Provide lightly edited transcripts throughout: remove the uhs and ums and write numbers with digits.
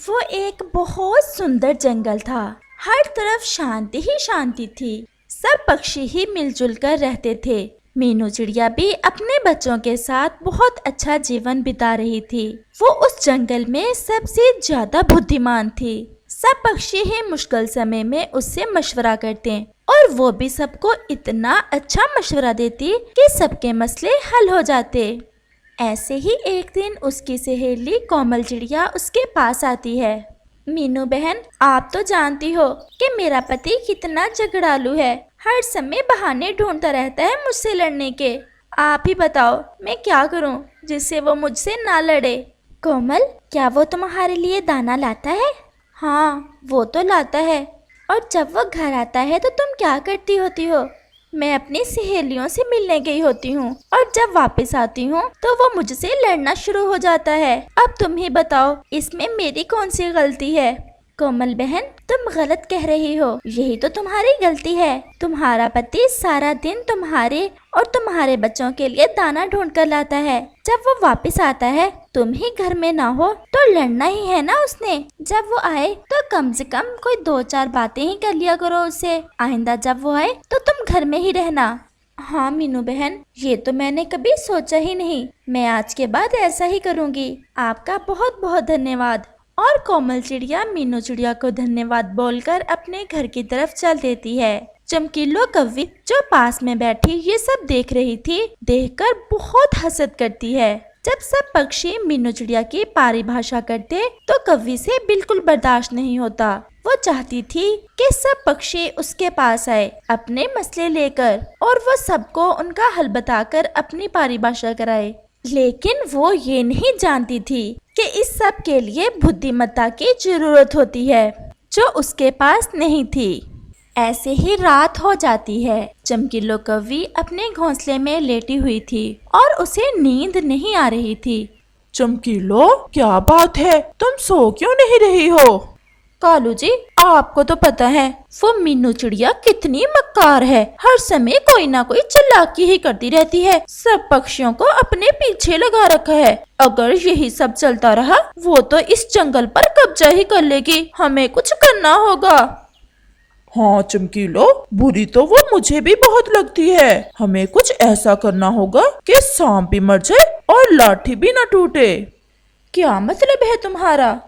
वो एक बहुत सुंदर जंगल था। हर तरफ शांति ही शांति थी। सब पक्षी ही मिलजुल कर रहते थे। मीनू चिड़िया भी अपने बच्चों के साथ बहुत अच्छा जीवन बिता रही थी। वो उस जंगल में सबसे ज्यादा बुद्धिमान थी। सब पक्षी ही मुश्किल समय में उससे मशवरा करते और वो भी सबको इतना अच्छा मशवरा देती कि सबके मसले हल हो जाते। ऐसे ही एक दिन उसकी सहेली कोमल चिड़िया उसके पास आती है। मीनू बहन, आप तो जानती हो कि मेरा पति कितना झगड़ालू है। हर समय बहाने ढूंढता रहता है मुझसे लड़ने के। आप ही बताओ मैं क्या करूं जिससे वो मुझसे ना लड़े। कोमल, क्या वो तुम्हारे लिए दाना लाता है? हाँ, वो तो लाता है। और जब वो घर आता है तो तुम क्या करती होती हो? मैं अपनी सहेलियों से मिलने गई होती हूँ और जब वापस आती हूँ तो वो मुझसे लड़ना शुरू हो जाता है। अब तुम ही बताओ इसमें मेरी कौन सी गलती है? कोमल बहन, तुम गलत कह रही हो। यही तो तुम्हारी गलती है। तुम्हारा पति सारा दिन तुम्हारे और तुम्हारे बच्चों के लिए दाना ढूंढ कर लाता है। जब वो वापस आता है तुम ही घर में ना हो तो लड़ना ही है ना उसने। जब वो आए तो कम से कम कोई 2-4 बातें ही कर लिया करो उससे। आइंदा जब वो आए तो तुम घर में ही रहना। हाँ मीनू बहन, ये तो मैंने कभी सोचा ही नहीं। मैं आज के बाद ऐसा ही करूँगी। आपका बहुत बहुत धन्यवाद। और कोमल चिड़िया मीनू चिड़िया को धन्यवाद बोलकर अपने घर की तरफ चल देती है। चमकीलो कौवी जो पास में बैठी ये सब देख रही थी, देखकर बहुत हसद करती है। जब सब पक्षी मीनू चिड़िया की परिभाषा करते तो कौवी से बिल्कुल बर्दाश्त नहीं होता। वो चाहती थी कि सब पक्षी उसके पास आए अपने मसले लेकर और वो सबको उनका हल बताकर अपनी परिभाषा कराए। लेकिन वो ये नहीं जानती थी कि इस सब के लिए बुद्धिमत्ता की जरूरत होती है जो उसके पास नहीं थी। ऐसे ही रात हो जाती है। चमकीलो कौवी अपने घोंसले में लेटी हुई थी और उसे नींद नहीं आ रही थी। चमकीलो, क्या बात है, तुम सो क्यों नहीं रही हो? कालू जी, आपको तो पता है वो मीनू चिड़िया कितनी मक्कार है। हर समय कोई ना कोई चालाकी ही करती रहती है। सब पक्षियों को अपने पीछे लगा रखा है। अगर यही सब चलता रहा वो तो इस जंगल पर कब्जा ही कर लेगी। हमें कुछ करना होगा। हाँ चमकीलो, बुरी तो वो मुझे भी बहुत लगती है। हमें कुछ ऐसा करना होगा कि सांप भी मर जाए और लाठी भी न टूटे। क्या मतलब है तुम्हारा?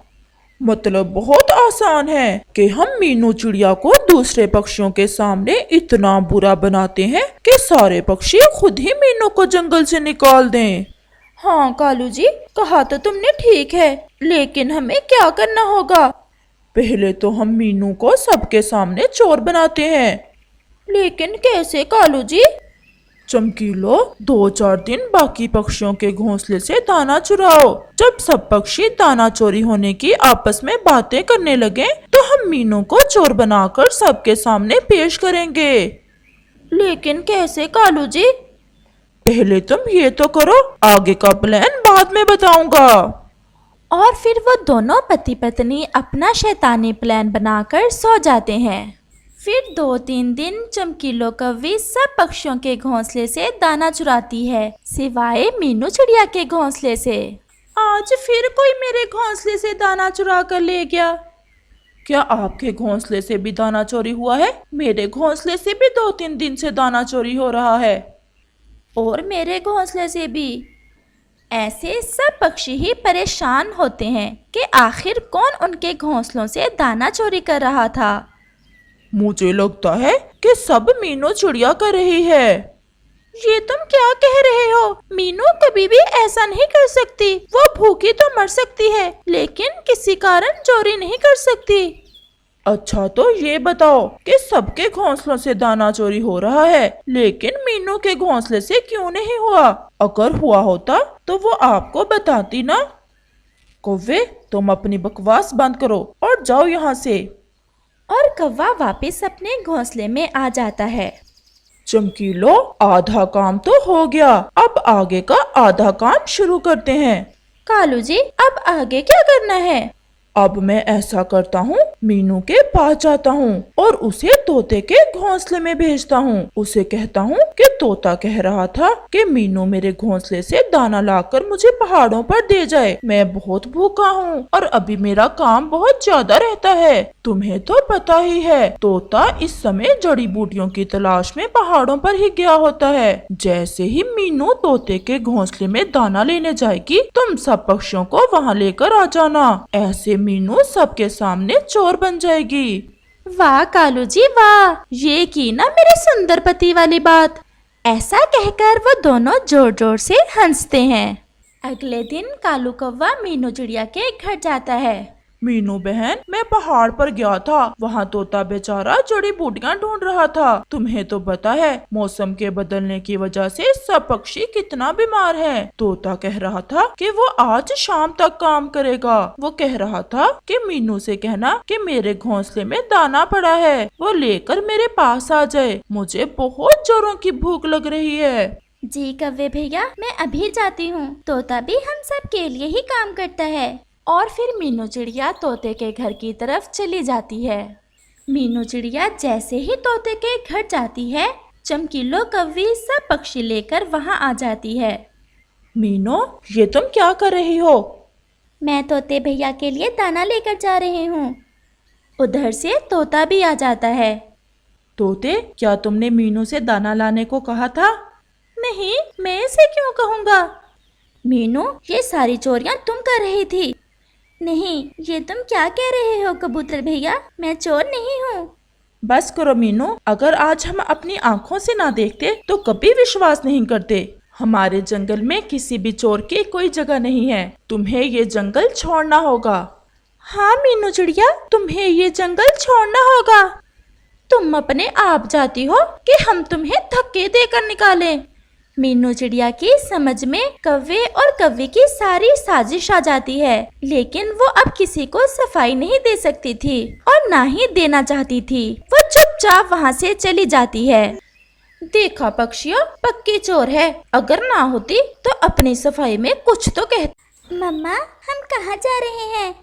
मतलब बहुत आसान है कि हम मीनू चिड़िया को दूसरे पक्षियों के सामने इतना बुरा बनाते हैं कि सारे पक्षी खुद ही मीनू को जंगल से निकाल दें। हाँ कालू जी, कहा तो तुमने ठीक है, लेकिन हमें क्या करना होगा? पहले तो हम मीनू को सबके सामने चोर बनाते हैं। लेकिन कैसे कालू जी? चमकीलो, 2-4 दिन बाकी पक्षियों के घोंसले से दाना चुराओ। जब सब पक्षी दाना चोरी होने की आपस में बातें करने लगे तो हम मीनू को चोर बनाकर सबके सामने पेश करेंगे। लेकिन कैसे कालू जी? पहले तुम ये तो करो, आगे का प्लान बाद में बताऊंगा। और फिर वो दोनों पति पत्नी अपना शैतानी प्लान बनाकर सो जाते हैं। फिर 2-3 दिन चमकीलो कौवी सब पक्षियों के घोंसले से दाना चुराती है, सिवाय मीनू चिड़िया के घोंसले से। आज फिर कोई मेरे घोंसले से दाना चुरा कर ले गया। क्या आपके घोंसले से भी दाना चोरी हुआ है? मेरे घोंसले से भी 2-3 दिन से दाना चोरी हो रहा है। और मेरे घोंसले से भी। ऐसे सब पक्षी ही परेशान होते हैं कि आखिर कौन उनके घोंसलों से दाना चोरी कर रहा था। मुझे लगता है कि सब मीनू चिड़िया कर रही है। ये तुम क्या कह रहे हो? मीनू कभी भी ऐसा नहीं कर सकती। वो भूखी तो मर सकती है लेकिन किसी कारण चोरी नहीं कर सकती। अच्छा तो ये बताओ कि सबके घोंसलों से दाना चोरी हो रहा है लेकिन मीनू के घोंसले से क्यों नहीं हुआ? अगर हुआ होता तो वो आपको बताती ना। कौवे, तुम अपनी बकवास बंद करो और जाओ यहाँ से। और कौवा वापस अपने घोंसले में आ जाता है। चमकीलो, आधा काम तो हो गया, अब आगे का आधा काम शुरू करते हैं। कालू जी, अब आगे क्या करना है? अब मैं ऐसा करता हूँ मीनू के पास जाता हूँ और उसे तोते के घोंसले में भेजता हूँ। उसे कहता हूँ कि तोता कह रहा था कि मीनू मेरे घोंसले से दाना लाकर मुझे पहाड़ों पर दे जाए। मैं बहुत भूखा हूँ और अभी मेरा काम बहुत ज्यादा रहता है। तुम्हें तो पता ही है, तोता इस समय जड़ी बूटियों की तलाश में पहाड़ों पर ही गया होता है। जैसे ही मीनू तोते के घोंसले में दाना लेने जाएगी, तुम सब पक्षियों को वहाँ लेकर आ जाना। ऐसे मीनू सबके सामने चोर बन जाएगी। वाह कालू जी वाह, ये की ना मेरे सुंदर पति वाली बात। ऐसा कहकर वो दोनों जोर जोर से हंसते हैं। अगले दिन कालू कौवा मीनू चिड़िया के घर जाता है। मीनू बहन, मैं पहाड़ पर गया था, वहाँ तोता बेचारा जड़ी बूटियाँ ढूंढ रहा था। तुम्हें तो पता है मौसम के बदलने की वजह से सब पक्षी कितना बीमार हैं। तोता कह रहा था कि वो आज शाम तक काम करेगा। वो कह रहा था कि मीनू से कहना कि मेरे घोंसले में दाना पड़ा है, वो लेकर मेरे पास आ जाए। मुझे बहुत जोरों की भूख लग रही है। जी कव्वे भैया, मैं अभी जाती हूँ। तोता भी हम सब के लिए ही काम करता है। और फिर मीनू चिड़िया तोते के घर की तरफ चली जाती है। मीनू चिड़िया जैसे ही तोते के घर जाती है, चमकीलो कव्वी सब पक्षी लेकर वहाँ आ जाती है। मीनू, ये तुम क्या कर रही हो? मैं तोते भैया के लिए दाना लेकर जा रही हूँ। उधर से तोता भी आ जाता है। तोते, क्या तुमने मीनू से दाना लाने को कहा था? नहीं, मैं इसे क्यों कहूँगा। मीनू, ये सारी चोरियाँ तुम कर रही थी। नहीं, ये तुम क्या कह रहे हो कबूतर भैया, मैं चोर नहीं हूँ। बस करो मीनू, अगर आज हम अपनी आँखों से ना देखते तो कभी विश्वास नहीं करते। हमारे जंगल में किसी भी चोर की कोई जगह नहीं है। तुम्हें ये जंगल छोड़ना होगा। हाँ मीनू चिड़िया, तुम्हें ये जंगल छोड़ना होगा। तुम अपने आप जाती हो कि हम तुम्हें धक्के देकर निकालें। मीनू चिड़िया की समझ में कव्वे और कव्वी की सारी साजिश आ जाती है, लेकिन वो अब किसी को सफाई नहीं दे सकती थी और ना ही देना चाहती थी। वो चुपचाप वहाँ से चली जाती है। देखा पक्षियों, पक्की चोर है। अगर ना होती तो अपनी सफाई में कुछ तो कहती। मम्मा, हम कहाँ जा रहे हैं?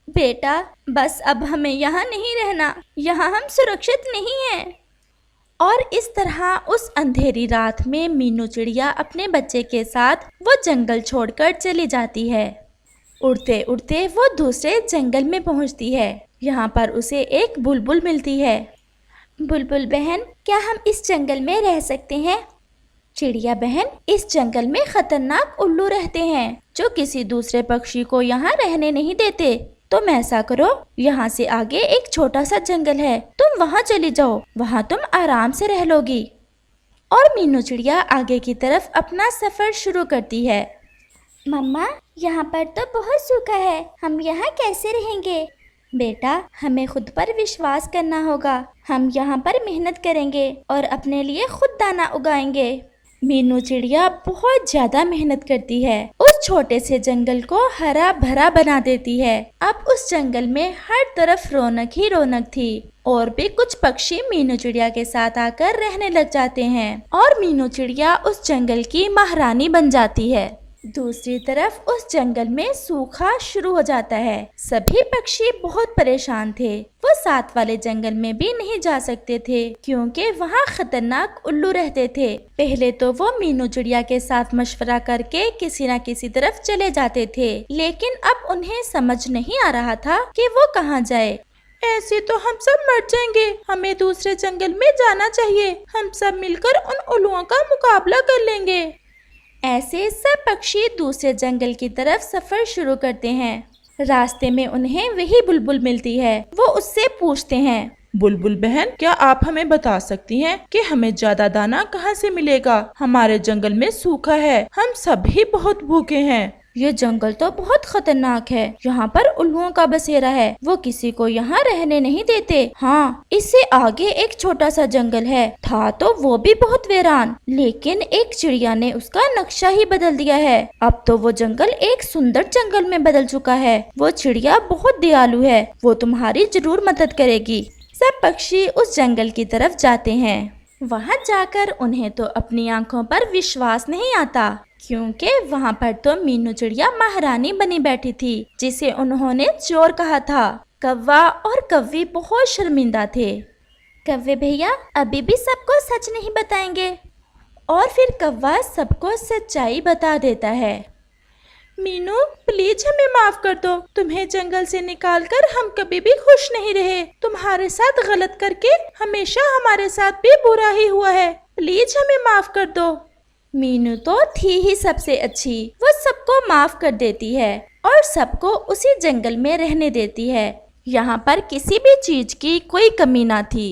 बेटा, बस अब हमें यहाँ नहीं रहना। यहाँ हम सुरक्षित नहीं हैं। और इस तरह उस अंधेरी रात में मीनू चिड़िया अपने बच्चे के साथ वो जंगल छोड़कर चली जाती है। उड़ते उड़ते वो दूसरे जंगल में पहुंचती है। यहाँ पर उसे एक बुलबुल मिलती है। बुलबुल बहन, क्या हम इस जंगल में रह सकते हैं? चिड़िया बहन, इस जंगल में खतरनाक उल्लू रहते हैं जो किसी दूसरे पक्षी को यहाँ रहने नहीं देते। तुम ऐसा करो, यहाँ से आगे एक छोटा सा जंगल है, तुम वहाँ चली जाओ, वहाँ तुम आराम से रह लोगी। और मीनू चिड़िया आगे की तरफ अपना सफर शुरू करती है। मम्मा, यहाँ पर तो बहुत सूखा है, हम यहाँ कैसे रहेंगे? बेटा, हमें खुद पर विश्वास करना होगा। हम यहाँ पर मेहनत करेंगे और अपने लिए खुद दाना उगाएंगे। मीनू चिड़िया बहुत ज्यादा मेहनत करती है। उस छोटे से जंगल को हरा भरा बना देती है। अब उस जंगल में हर तरफ रौनक ही रौनक थी और भी कुछ पक्षी मीनू चिड़िया के साथ आकर रहने लग जाते हैं और मीनू चिड़िया उस जंगल की महारानी बन जाती है। दूसरी तरफ उस जंगल में सूखा शुरू हो जाता है। सभी पक्षी बहुत परेशान थे। वो साथ वाले जंगल में भी नहीं जा सकते थे क्योंकि वहाँ खतरनाक उल्लू रहते थे। पहले तो वो मीनू चिड़िया के साथ मशवरा करके किसी न किसी तरफ चले जाते थे, लेकिन अब उन्हें समझ नहीं आ रहा था कि वो कहाँ जाए। ऐसे तो हम सब मर जाएंगे, हमें दूसरे जंगल में जाना चाहिए। हम सब मिलकर उन उल्लुओं का मुकाबला कर लेंगे। ऐसे सब पक्षी दूसरे जंगल की तरफ सफर शुरू करते हैं। रास्ते में उन्हें वही बुलबुल मिलती है। वो उससे पूछते हैं, बुलबुल बहन, क्या आप हमें बता सकती हैं कि हमें ज्यादा दाना कहाँ से मिलेगा? हमारे जंगल में सूखा है, हम सभी बहुत भूखे हैं। ये जंगल तो बहुत खतरनाक है। यहाँ पर उल्लुओं का बसेरा है, वो किसी को यहाँ रहने नहीं देते। हाँ, इससे आगे एक छोटा सा जंगल है, था तो वो भी बहुत वीरान, लेकिन एक चिड़िया ने उसका नक्शा ही बदल दिया है। अब तो वो जंगल एक सुंदर जंगल में बदल चुका है। वो चिड़िया बहुत दयालु है, वो तुम्हारी जरूर मदद करेगी। सब पक्षी उस जंगल की तरफ जाते हैं। वहाँ जाकर उन्हें तो अपनी आंखों पर विश्वास नहीं आता, क्योंकि वहाँ पर तो मीनू चिड़िया महारानी बनी बैठी थी, जिसे उन्होंने चोर कहा था। कौवा और कौवी बहुत शर्मिंदा थे। कौवे भैया अभी भी सबको सच नहीं बताएंगे। और फिर कौवा सबको सच्चाई बता देता है। मीनू प्लीज हमें माफ कर दो, तुम्हें जंगल से निकालकर हम कभी भी खुश नहीं रहे। तुम्हारे साथ गलत करके हमेशा हमारे साथ भी बुरा ही हुआ है, प्लीज हमें माफ कर दो। मीनू तो थी ही सबसे अच्छी, वो सबको माफ कर देती है और सबको उसी जंगल में रहने देती है। यहाँ पर किसी भी चीज की कोई कमी ना थी।